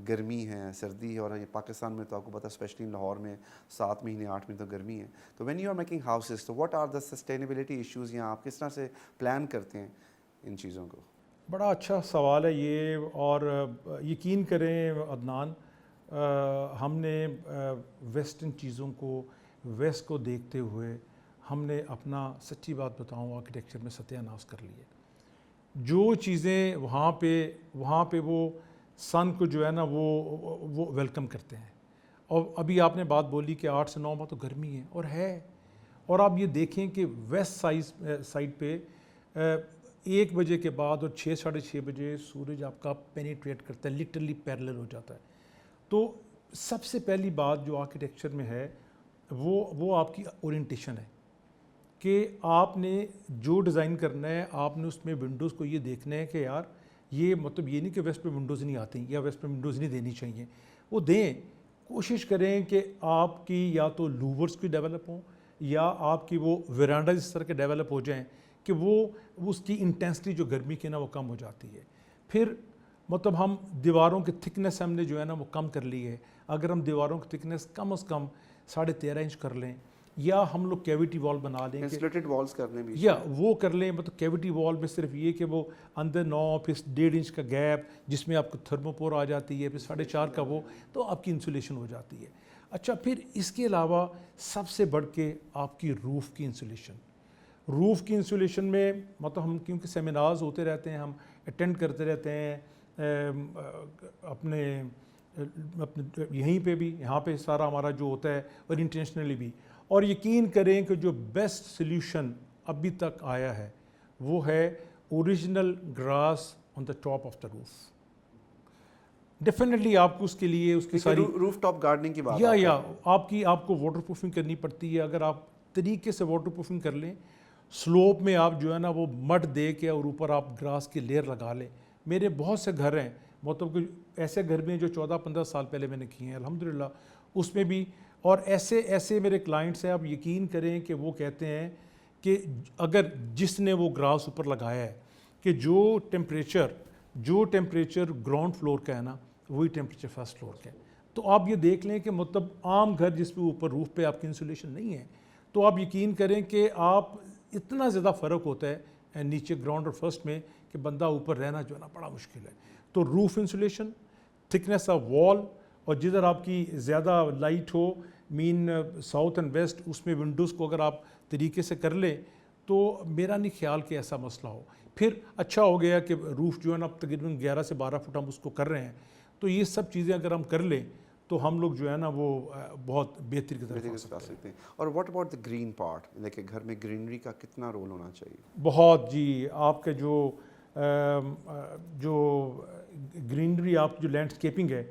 گرمی ہے، سردی ہے، اور یہ پاکستان میں تو آپ کو پتہ ہے اسپیشلی لاہور میں 7 مہینے 8 مہینے تو گرمی ہے. تو when you are making houses, تو what are the sustainability issues, یا آپ کس طرح سے پلان کرتے ہیں ان چیزوں کو؟ بڑا اچھا سوال ہے یہ، اور یقین کریں عدنان، ہم نے ویسٹرن چیزوں کو، ویسٹ کو دیکھتے ہوئے ہم نے اپنا سچی بات بتاؤں آرکیٹیکچر میں ستیہ ناش کر لیا. جو چیزیں وہاں پہ وہ سن کو جو ہے نا وہ ویلکم کرتے ہیں. اور ابھی آپ نے بات بولی کہ 8 سے 9 ماہ تو گرمی ہے، اور ہے. اور آپ یہ دیکھیں کہ ویسٹ سائڈ پہ 1 بجے کے بعد اور 6 ساڑھے 6 بجے سورج آپ کا پینیٹریٹ کرتا ہے، لٹرلی پیرلل ہو جاتا ہے. تو سب سے پہلی بات جو آرکیٹیکچر میں ہے وہ آپ کی اورینٹیشن ہے کہ آپ نے جو ڈیزائن کرنا ہے، آپ نے اس میں ونڈوز کو یہ دیکھنا ہے کہ یار یہ مطلب یہ نہیں کہ ویسٹ پہ ونڈوز نہیں آتی یا ویسٹ پہ ونڈوز نہیں دینی چاہیے. وہ دیں، کوشش کریں کہ آپ کی یا تو لوورس کی ڈیولپ ہوں یا آپ کی وہ ویرانڈاز اس طرح کے ڈیولپ ہو جائیں کہ وہ اس کی انٹینسٹی جو گرمی کی نا وہ کم ہو جاتی ہے. پھر مطلب ہم دیواروں کی تھکنس ہم نے جو ہے نا وہ کم کر لی ہے. اگر ہم دیواروں کی تھکنس کم از کم 13.5 انچ کر لیں، یا ہم لوگ کیویٹی وال بنا لیں، انسولیٹڈ والز کرنے بھی، یا وہ کر لیں. مطلب کیویٹی وال میں صرف یہ کہ وہ اندر 9 پھر 1.5 انچ کا گیپ جس میں آپ کو تھرموپور آ جاتی ہے، پھر 4.5 کا وہ، تو آپ کی انسولیشن ہو جاتی ہے. اچھا، پھر اس کے علاوہ سب سے بڑھ کے آپ کی روف کی انسولیشن میں مطلب ہم کیونکہ سیمینارز ہوتے رہتے ہیں، ہم اٹینڈ کرتے رہتے ہیں اپنے یہیں پہ بھی، یہاں پہ سارا ہمارا جو ہوتا ہے، اور انٹرنیشنلی بھی. اور یقین کریں کہ جو بیسٹ سلیوشن ابھی تک آیا ہے وہ ہے original grass on the top of the roof. Definitely آپ کو اس کے لیے اس کی ساری روف ٹاپ گارڈننگ کی بات یا آپ کو واٹر پروفنگ کرنی پڑتی ہے. اگر آپ طریقے سے واٹر پروفنگ کر لیں، سلوپ میں آپ جو ہے نا وہ مڈ دے کے اور اوپر آپ گراس کی لیئر لگا لیں. میرے بہت سے گھر ہیں، مطلب کہ ایسے گھر میں جو 14-15 سال پہلے میں نے کیے ہیں الحمدللہ، اس میں بھی. اور ایسے میرے کلائنٹس ہیں، آپ یقین کریں کہ وہ کہتے ہیں کہ اگر جس نے وہ گراس اوپر لگایا ہے کہ جو ٹیمپریچر گراؤنڈ فلور کا ہے نا وہی ٹیمپریچر فرسٹ فلور کا ہے. تو آپ یہ دیکھ لیں کہ مطلب عام گھر جس پہ اوپر روف پہ آپ کی انسولیشن نہیں ہے، تو آپ یقین کریں کہ آپ اتنا زیادہ فرق ہوتا ہے نیچے گراؤنڈ اور فرسٹ میں کہ بندہ اوپر رہنا جو ہے نا بڑا مشکل ہے. تو روف انسولیشن، تھکنیس آف وال، اور جدھر آپ کی زیادہ لائٹ ہو، مین ساؤتھ اینڈ ویسٹ، اس میں ونڈوز کو اگر آپ طریقے سے کر لیں تو میرا نہیں خیال کہ ایسا مسئلہ ہو. پھر اچھا ہو گیا کہ روف جو ہے نا تقریباً 11 سے 12 فٹ ہم اس کو کر رہے ہیں، تو یہ سب چیزیں اگر ہم کر لیں تو ہم لوگ جو ہے نا وہ بہت بہتری کی طرف آ سکتے ہیں. اور what about the green part, لیکن گھر میں گرینری کا کتنا رول ہونا چاہیے؟ بہت جی. آپ کا جو گرینری آپ جو لینڈسکیپنگ ہے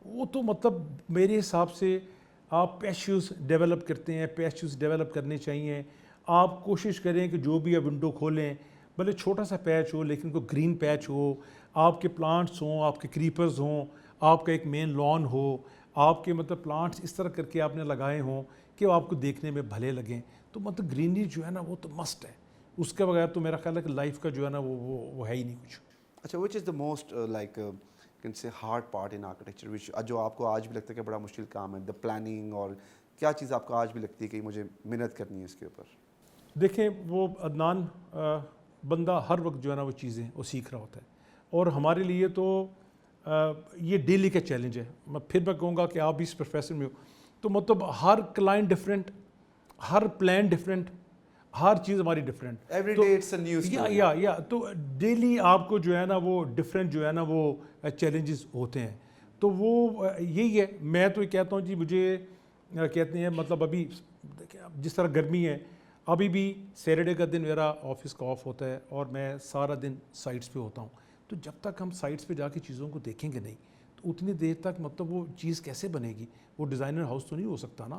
وہ تو مطلب میرے حساب سے آپ پیشیوز ڈیولپ کرتے ہیں, پیشیوز ڈیولپ کرنے چاہیے. آپ کوشش کریں کہ جو بھی آپ ونڈو کھولیں بھلے چھوٹا سا پیچ ہو لیکن کوئی گرین پیچ ہو, آپ کے پلانٹس ہوں, آپ کے کریپرز ہوں, آپ کا ایک مین لان ہو, آپ کے مطلب پلانٹس اس طرح کر کے آپ نے لگائے ہوں کہ وہ آپ کو دیکھنے میں بھلے لگیں. تو مطلب گرینری جو ہے نا وہ تو مسٹ ہے, اس کے بغیر تو میرا خیال ہے کہ لائف کا جو ہے نا وہ ہے ہی نہیں کچھ. اچھا, which is the most like can say hard part in architecture which جو آپ کو آج بھی لگتا ہے کہ بڑا مشکل کام ہے, دا پلاننگ, اور کیا چیز آپ کو آج بھی لگتی ہے کہ مجھے محنت کرنی ہے اس کے اوپر؟ دیکھیں وہ عدنان, بندہ ہر وقت جو ہے نا وہ چیزیں وہ سیکھ رہا ہوتا ہے, اور ہمارے لیے تو یہ ڈیلی کا چیلنج ہے. میں کہوں گا کہ آپ بھی اس پروفیشن میں ہو تو مطلب ہر کلائنٹ ڈفرینٹ, ہر پلان ڈفرینٹ, ہر چیز ہماری different. Every day it's a new story. یا تو ڈیلی آپ کو جو ہے نا وہ ڈفرینٹ جو ہے نا وہ چیلنجز ہوتے ہیں. تو وہ یہی ہے. میں تو یہ کہتا ہوں جی, مجھے کہتے ہیں مطلب ابھی جس طرح گرمی ہے, ابھی بھی سیٹرڈے کا دن میرا آفس کا آف ہوتا ہے اور میں سارا دن سائٹس پہ ہوتا ہوں. تو جب تک ہم سائٹس پہ جا کے چیزوں کو دیکھیں گے نہیں تو اتنی دیر تک مطلب وہ چیز کیسے بنے گی؟ وہ ڈیزائنر ہاؤس تو نہیں ہو سکتا نا.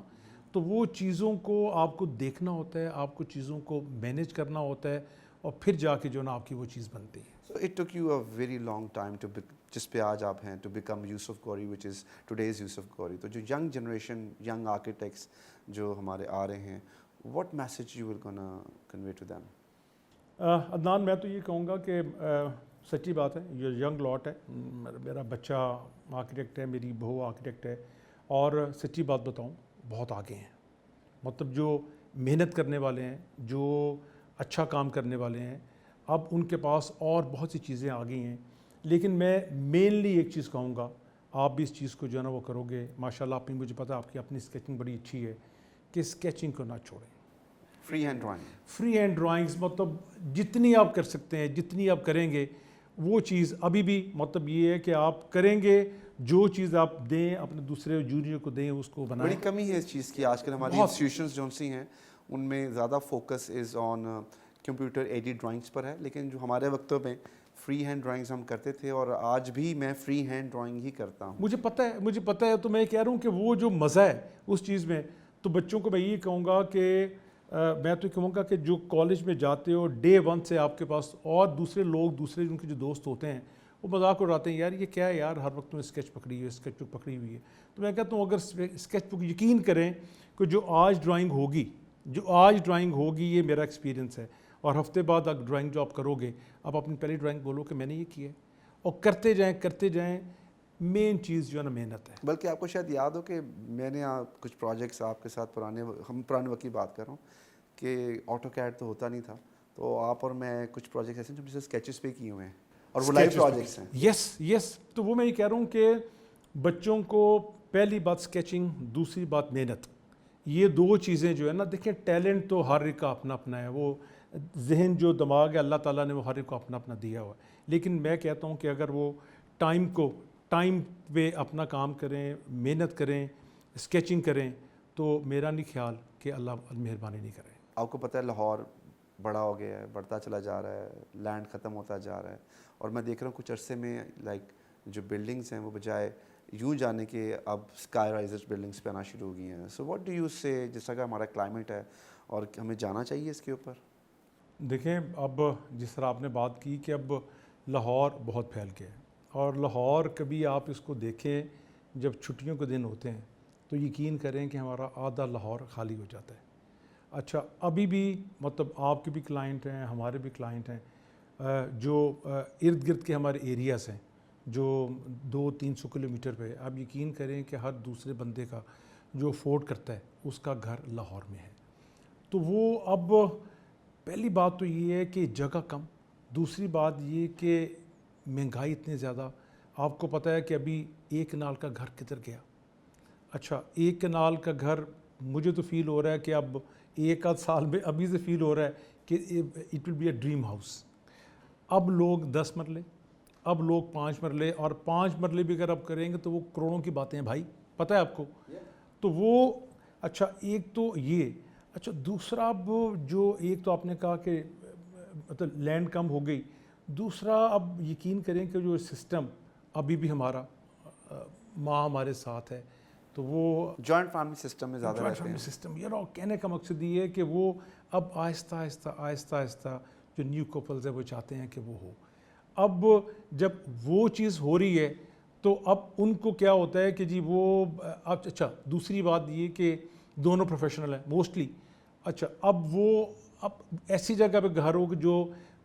تو وہ چیزوں کو آپ کو دیکھنا ہوتا ہے, آپ کو چیزوں کو مینیج کرنا ہوتا ہے, اور پھر جا کے جو نا آپ کی وہ چیز بنتی ہے. So it took you a very long time to جس پہ آج آپ ہیں, to become Yusuf Ghauri which is today's Yusuf Ghauri. تو جو ینگ جنریشن, ینگ آرکیٹیکٹس جو ہمارے آ رہے ہیں, what message you will gonna convey to them? Adnan, میں تو یہ کہوں گا کہ سچی بات ہے, یہ ینگ لاٹ ہے. میرا بچہ آرکیٹیکٹ ہے, میری بہو آرکیٹیکٹ ہے, اور سچی بات بتاؤں بہت آگے ہیں. مطلب جو محنت کرنے والے ہیں, جو اچھا کام کرنے والے ہیں, اب ان کے پاس اور بہت سی چیزیں آ گئی ہیں. لیکن میں مینلی ایک چیز کہوں گا, آپ بھی اس چیز کو جو ہے نا وہ کرو گے. ماشاءاللہ آپ نے, مجھے پتہ آپ کی اپنی اسکیچنگ بڑی اچھی ہے, کہ اسکیچنگ کو نہ چھوڑیں. Free hand drawing, free hand drawings مطلب جتنی آپ کر سکتے ہیں, جتنی آپ کریں گے وہ چیز ابھی بھی مطلب یہ ہے کہ آپ کریں گے, جو چیز آپ دیں اپنے دوسرے جونیئر کو دیں, اس کو بنائیں. بڑی کمی ہے اس چیز کی آج کل ہماری انسٹیٹیوشنز جو سی ہیں ان میں زیادہ focus is on computer edit drawings پر ہے. لیکن جو ہمارے وقتوں میں فری ہینڈ ڈرائنگس ہم کرتے تھے, اور آج بھی میں فری ہینڈ ڈرائنگ ہی کرتا ہوں. مجھے پتہ ہے. تو میں کہہ رہا ہوں کہ وہ جو مزہ ہے اس چیز میں, تو بچوں کو میں یہ کہوں گا کہ میں تو کہوں گا کہ جو کالج میں جاتے ہو ڈے ون سے آپ کے پاس اور دوسرے لوگ, دوسرے ان کے جو دوست ہوتے ہیں وہ مذاق اڑاتے ہیں, یار یہ کیا ہے یار, ہر وقت میں اسکیچ پکڑی ہوئی ہے, اسکیچ بک پکڑی ہوئی ہے. تو میں کہتا ہوں اگر اسکیچ بک, یقین کریں کہ جو آج ڈرائنگ ہوگی یہ میرا ایکسپیرینس ہے, اور ہفتے بعد اگر ڈرائنگ جو آپ کرو گے, آپ اپنی پہلی ڈرائنگ بولو کہ میں نے یہ کیا ہے, اور کرتے جائیں. مین چیز جو ہے نا محنت ہے. بلکہ آپ کو شاید یاد ہو کہ میں نے کچھ پروجیکٹس آپ کے ساتھ پرانے وقت کی بات کر رہا ہوں, کہ آٹو کیڈ تو ہوتا نہیں تھا, تو آپ اور میں کچھ پروجیکٹس ایسے ہیں جو جسے اسکیچز پہ کیے ہوئے ہیں, اور وہ لائیو پروجیکٹس ہیں. یس. تو وہ میں یہ کہہ رہا ہوں کہ بچوں کو پہلی بات اسکیچنگ, دوسری بات محنت, یہ دو چیزیں جو ہے نا, دیکھیں ٹیلنٹ تو ہر ایک کا اپنا اپنا ہے, وہ ذہن جو دماغ ہے اللہ تعالیٰ نے وہ ہر ایک کو اپنا اپنا دیا ہوا ہے. لیکن میں کہتا ہوں کہ اگر وہ ٹائم پہ اپنا کام کریں, محنت کریں, اسکیچنگ کریں, تو میرا نہیں خیال کہ اللہ مہربانی نہیں کرے. آپ کو پتہ ہے لاہور بڑا ہو گیا ہے, بڑھتا چلا جا رہا ہے, لینڈ ختم ہوتا جا رہا ہے, اور میں دیکھ رہا ہوں کچھ عرصے میں لائک جو بلڈنگس ہیں وہ بجائے یوں جانے کے اب اسکائی رائزرز بلڈنگس پہ آنا شروع ہو گئی ہیں. سو واٹ ڈو یو سے, جس طرح کا ہمارا کلائمیٹ ہے, اور ہمیں جانا چاہیے اس کے اوپر؟ دیکھیں اب جس طرح آپ نے بات کی کہ اب لاہور بہت پھیل گیا ہے, اور لاہور کبھی آپ اس کو دیکھیں جب چھٹیوں کے دن ہوتے ہیں تو یقین کریں کہ ہمارا آدھا لاہور خالی ہو جاتا ہے. اچھا, ابھی بھی مطلب آپ کے بھی کلائنٹ ہیں, ہمارے بھی کلائنٹ ہیں, جو ارد گرد کے ہمارے ایریاز ہیں جو 200-300 کلومیٹر پہ, آپ یقین کریں کہ ہر دوسرے بندے کا جو افورڈ کرتا ہے اس کا گھر لاہور میں ہے. تو وہ اب پہلی بات تو یہ ہے کہ جگہ کم, دوسری بات یہ کہ مہنگائی اتنی زیادہ. آپ کو پتہ ہے کہ ابھی ایک کنال کا گھر کدھر گیا. اچھا, ایک کنال کا گھر مجھے تو فیل ہو رہا ہے کہ اب ایک آدھ سال میں ابھی سے فیل ہو رہا ہے کہ it will be a dream house. اب لوگ 10 مرلے, اب لوگ 5 مرلے، اور 5 مرلے بھی اگر آپ کریں گے تو وہ کروڑوں کی باتیں ہیں بھائی، پتہ ہے آپ کو. تو وہ اچھا ایک تو یہ، اچھا دوسرا اب جو ایک تو آپ نے کہا کہ مطلب لینڈ کم ہو گئی، دوسرا اب یقین کریں کہ جو سسٹم ابھی بھی ہمارا ماں ہمارے ساتھ ہے تو وہ جوائنٹ فیملی سسٹم میں زیادہ جوائنٹ رہتے ہیں. فیملی سسٹم، یہ کہنے کا مقصد یہ ہے کہ وہ اب آہستہ آہستہ جو نیو کپلز ہیں وہ چاہتے ہیں کہ وہ ہو. اب جب وہ چیز ہو رہی ہے تو اب ان کو کیا ہوتا ہے کہ جی وہ اچھا دوسری بات یہ کہ دونوں پروفیشنل ہیں موسٹلی. اچھا اب ایسی جگہ پہ گھر ہو کہ جو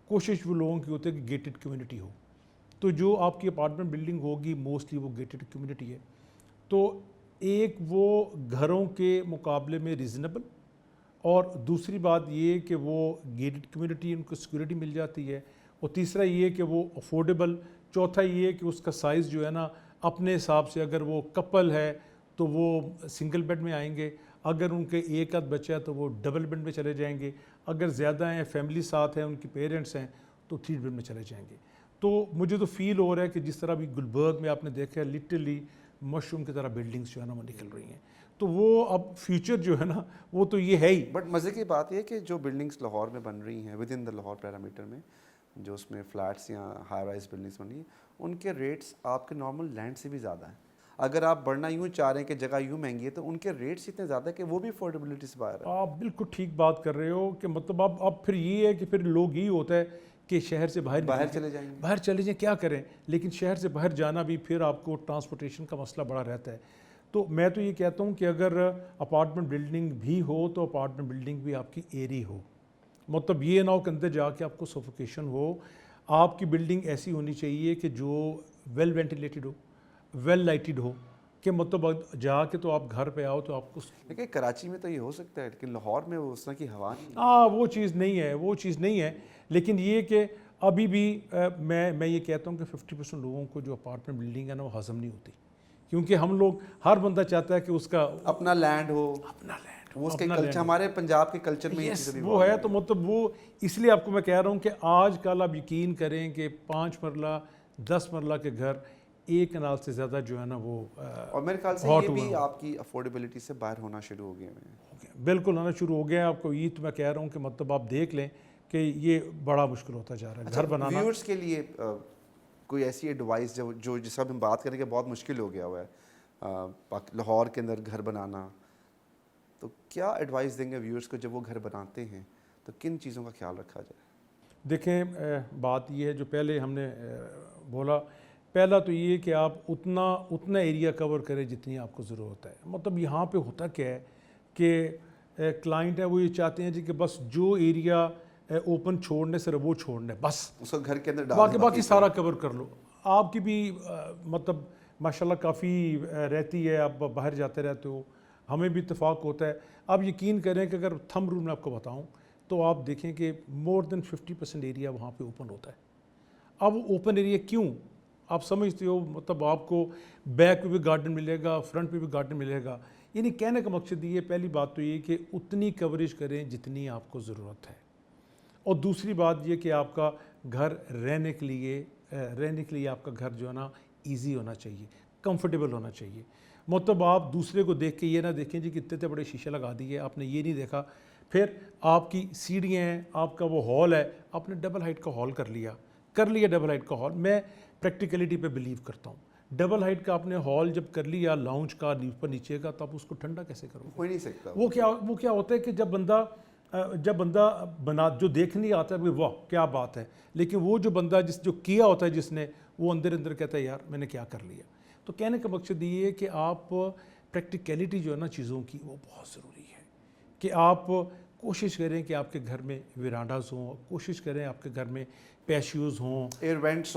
کوشش وہ لوگوں کی ہوتی ہے کہ گیٹڈ کمیونٹی ہو، تو جو آپ کی اپارٹمنٹ بلڈنگ ہوگی موسٹلی وہ گیٹڈ کمیونٹی ہے. تو ایک وہ گھروں کے مقابلے میں ریزنیبل، اور دوسری بات یہ کہ وہ گیٹڈ کمیونٹی ان کو سیکورٹی مل جاتی ہے، اور تیسرا یہ کہ وہ افورڈیبل، چوتھا یہ کہ اس کا سائز جو ہے نا اپنے حساب سے، اگر وہ کپل ہے تو وہ سنگل بیڈ میں آئیں گے، اگر ان کے ایک آدھ بچہ ہے تو وہ ڈبل بیڈ میں چلے جائیں گے، اگر زیادہ ہیں فیملی ساتھ ہیں ان کی پیرنٹس ہیں تو 3 بیڈ میں چلے جائیں گے. تو مجھے تو فیل ہو رہا ہے کہ جس طرح بھی گلبرگ میں آپ نے دیکھا ہے لٹرلی مشروم کی طرح بلڈنگس جو ہے نا وہ نکل رہی ہیں، تو وہ اب فیوچر جو ہے نا وہ تو یہ ہے ہی. بٹ مزے کی بات یہ ہے کہ جو بلڈنگس لاہور میں بن رہی ہیں with in the Lahore parameter میں، جو اس میں فلیٹس یا ہائی رائز بلڈنگس بن رہی ہیں، ان کے ریٹس آپ کے نارمل لینڈ سے بھی زیادہ ہیں. اگر آپ بڑھنا یوں چاہ رہے ہیں کہ جگہ یوں مہنگی ہے تو ان کے ریٹس اتنے زیادہ ہیں کہ وہ بھی افورڈیبلٹی سے باہر ہے. آپ بالکل ٹھیک بات کر رہے ہو کہ مطلب اب پھر یہ ہے کہ پھر لوگ یہی ہوتا ہے کہ شہر سے باہر چلے جائیں گے، باہر چلے جائیں، کیا کریں. لیکن شہر سے باہر جانا بھی پھر آپ کو ٹرانسپورٹیشن کا مسئلہ بڑا رہتا ہے. تو میں تو یہ کہتا ہوں کہ اگر اپارٹمنٹ بلڈنگ بھی ہو تو اپارٹمنٹ بلڈنگ بھی آپ کی ایری ہو، مطلب یہ نہ ہو کہ اندر جا کے آپ کو سفوکیشن ہو. آپ کی بلڈنگ ایسی ہونی چاہیے کہ جو ویل وینٹیلیٹڈ ہو، ویل لائٹڈ ہو، کہ مطلب جا کے تو آپ گھر پہ آؤ تو آپ کو دیکھیں کراچی میں تو یہ ہو سکتا ہے لیکن لاہور میں اس طرح کی ہوا نہیں. وہ چیز نہیں ہے. لیکن یہ کہ ابھی بھی میں یہ کہتا ہوں کہ 50% لوگوں کو جو اپارٹمنٹ بلڈنگ ہے نا وہ ہضم نہیں ہوتی، کیونکہ ہم لوگ ہر بندہ چاہتا ہے کہ اس کا اپنا لینڈ ہو، وہ اس کے کلچر، ہمارے پنجاب کے کلچر میں یہ چیزیں بھی وہ ہے. تو مطلب وہ اس لیے آپ کو میں کہہ رہا ہوں کہ آج کل آپ یقین کریں کہ 5 مرلہ 10 مرلہ کے گھر ایک کنال سے زیادہ جو ہے نا وہ، اور میرے خیال سے یہ بھی آپ کی افورڈیبلٹی سے باہر ہونا شروع ہو گئے ہیں. بالکل ہونا شروع ہو گیا. آپ کو یہ تو میں کہہ رہا ہوں کہ مطلب آپ دیکھ لیں کہ یہ بڑا مشکل ہوتا جا رہا ہے گھر بنانا. ویورز کے لیے کوئی ایسی ایڈوائس جو جس کا ہم بات کریں کہ بہت مشکل ہو گیا ہوا ہے لاہور کے اندر گھر بنانا، تو کیا ایڈوائس دیں گے ویورز کو جب وہ گھر بناتے ہیں تو کن چیزوں کا خیال رکھا جائے؟ دیکھیں بات یہ ہے جو پہلے ہم نے بولا، پہلا تو یہ کہ آپ اتنا ایریا کور کریں جتنی آپ کو ضرورت ہے. مطلب یہاں پہ ہوتا کیا ہے کہ کلائنٹ ہے وہ یہ چاہتے ہیں جی کہ بس جو ایریا اوپن چھوڑنے سے وہ چھوڑنے بس اس کو گھر کے اندر باقی سارا کور کر لو. آپ کی بھی مطلب ماشاءاللہ کافی رہتی ہے، آپ باہر جاتے رہتے ہو، ہمیں بھی اتفاق ہوتا ہے. آپ یقین کریں کہ اگر تھم رول میں آپ کو بتاؤں تو آپ دیکھیں کہ مور دین 50% ایریا وہاں پہ اوپن ہوتا ہے. اب وہ اوپن ایریا کیوں آپ سمجھتے ہو؟ مطلب آپ کو بیک پہ بھی گارڈن ملے گا، فرنٹ پہ بھی گارڈن ملے گا. یعنی کہنے کا مقصد یہ، پہلی بات تو یہ کہ اتنی کوریج کریں جتنی آپ کو ضرورت ہے. اور دوسری بات یہ کہ آپ کا گھر رہنے کے لیے آپ کا گھر جو ہے نا ایزی ہونا چاہیے، کمفرٹیبل ہونا چاہیے. مطلب آپ دوسرے کو دیکھ کے یہ نہ دیکھیں جی کہ اتنے بڑے شیشے لگا دیے، آپ نے یہ نہیں دیکھا. پھر آپ کی سیڑھیاں ہیں، آپ کا وہ ہال ہے، آپ نے ڈبل ہائٹ کا ہال کر لیا ڈبل ہائٹ کا ہال. میں پریکٹیکلٹی پہ بلیو کرتا ہوں. ڈبل ہائٹ کا آپ نے ہال جب کر لیا لاؤنج کا اوپر نیچے کا، تو آپ اس کو ٹھنڈا کیسے کرو گے؟ ہو نہیں سکتا. وہ کیا ہوتا ہے کہ جب بندہ بنا جو دیکھ نہیں آتا ہے واہ کیا بات ہے، لیکن وہ جو بندہ جو کیا ہوتا ہے جس نے، وہ اندر کہتا ہے یار میں نے کیا کر لیا. تو کہنے کا مقصد یہ ہے کہ آپ پریکٹیکلٹی جو ہے نا چیزوں کی وہ بہت ضروری ہے. کہ آپ کوشش کریں کہ آپ کے گھر میں ویرانڈاز ہوں، کوشش کریں آپ کے گھر میں پیشیوز ہوں، ایئر وینٹس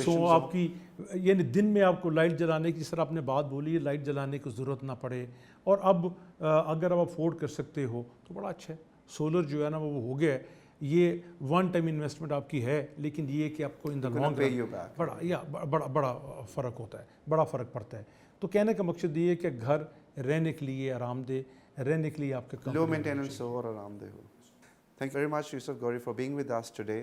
ہوں، آپ کی یعنی دن میں آپ کو لائٹ جلانے کی، جس طرح آپ نے بات بولی ہے، لائٹ جلانے کی ضرورت نہ پڑے. اور اب اگر آپ افورڈ کر سکتے ہو تو بڑا اچھا ہے. سولر جو ہے نا وہ ہو گیا ہے، یہ ون ٹائم انویسٹمنٹ آپ کی ہے، لیکن یہ کہ آپ کو ان دا لانگ رن بڑا فرق ہوتا ہے، بڑا فرق پڑتا ہے. تو کہنے کا مقصد یہ ہے کہ گھر رہنے کے لیے آرام دہ، رہنے کے لیے آپ کے لو مینٹیننس ہو اور آرام دہ ہو. Thank you very much, Yusuf Ghauri, for being with us today.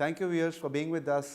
Thank you viewers for being with us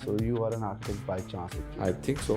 So you are an architect by chance. I think so.